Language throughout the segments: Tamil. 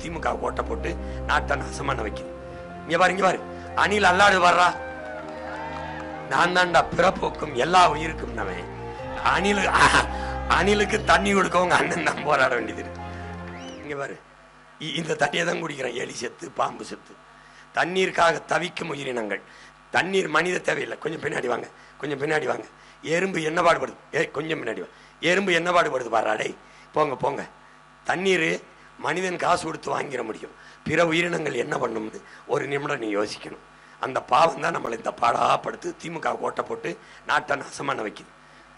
திமுக ஓட்ட போட்டு நாட்டை நாசமான வைக்குது. இங்க பாரு அணில் அல்லாடு வர்றா. நான் தான்டா பிறப்போக்கும் எல்லா உயிருக்கும் நவன். அணிலுக்கு தண்ணி கொடுக்கவங்க அண்ணன் தான் போராட வேண்டியது. இங்க பாரு, இந்த தண்ணியை தான் குடிக்கிறேன். எலி செத்து, பாம்பு செத்து. தண்ணீருக்காக தவிக்கும் உயிரினங்கள். தண்ணீர் மனித தேவையில்லை. கொஞ்சம் பின்னாடி வாங்க, கொஞ்சம் பின்னாடி வாங்க. எறும்பு என்ன பாடுபடுது? கொஞ்சம் பின்னாடி வாங்க. எறும்பு என்ன பாடுபடுது பாராடே. போங்க போங்க. தண்ணீர் மனிதன் காசு கொடுத்து வாங்கிட முடியும். பிற உயிரினங்கள் என்ன பண்ணும்னு ஒரு நிமிடம் நீ யோசிக்கணும். அந்த பாவம் தான் நம்மளை இந்த பாடாப்படுத்து திமுக ஓட்ட போட்டு நாட்டை நாசமான வைக்குது.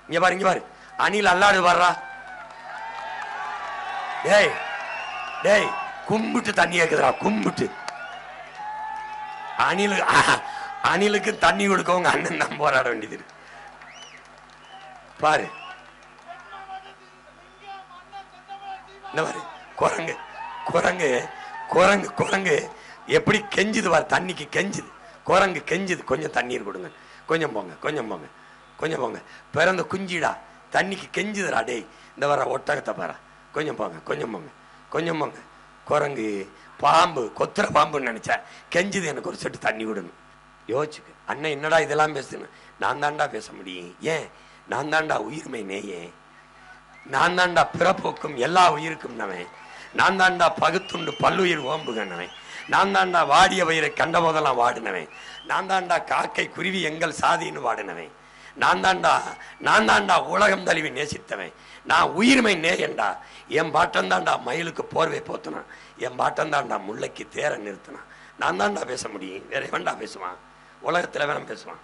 இங்க பாரு அணில் அல்லாடு வர்றா. டேய் டேய், கும்பிட்டு தண்ணி கேக்குதுடா, கும்பிட்டு. அணிலுக்கு தண்ணி கொடுக்கவங்க அண்ணன் தான் போராட வேண்டியது. பாரு குரங்கு குரங்கு குரங்கு குரங்கு எப்படி கெஞ்சுது பாரு, தண்ணிக்கு கெஞ்சுது. குரங்கு கெஞ்சுது, கொஞ்சம் தண்ணீர் கொடுங்க, கொஞ்சம் போங்க, கொஞ்சம் போங்க, கொஞ்சம் போங்க. பிறந்த குஞ்சிடா, தண்ணிக்கு கெஞ்சுதுடா. டேய், இந்த வர ஒட்டகத்தை பாரு, கொஞ்சம் போங்க, கொஞ்சம் போங்க, கொஞ்சம் போங்க. குரங்கு பாம்பு, கொத்துற பாம்புன்னு நினைச்சா கெஞ்சுது, எனக்கு ஒரு செட்டு தண்ணி விடணும். யோசிச்சுக்கு. அண்ணன் என்னடா இதெல்லாம் பேசுன்னு? நான் தாண்டா பேச முடியும். ஏன்? நான் தாண்டா உயிர்மை நேயே. நான் தாண்டா பிறப்போக்கும் எல்லா உயிருக்கும் நவன். நான் தாண்டா பகுத்துண்டு பல்லுயிர் ஓம்புகனவன். நான் தாண்டா வாடிய வயிறை கண்ட போதெல்லாம் வாடினவன். நான் தாண்டா காக்கை குருவி எங்கள் சாதின்னு வாடினவன். நான் தாண்டா உலகம் தழுவி நேசித்தவன். நான் உயிர்மை நேயண்டா. என் பாட்டம் தாண்டா மயிலுக்கு போர்வை போத்தினான். என் பாட்டம் தாண்டா முல்லைக்கு தேர நிறுத்தினான். நான் தாண்டா பேச முடியும். வேற வேண்டா பேசுவான்? உலகத்துல வேணும் பேசுவான்.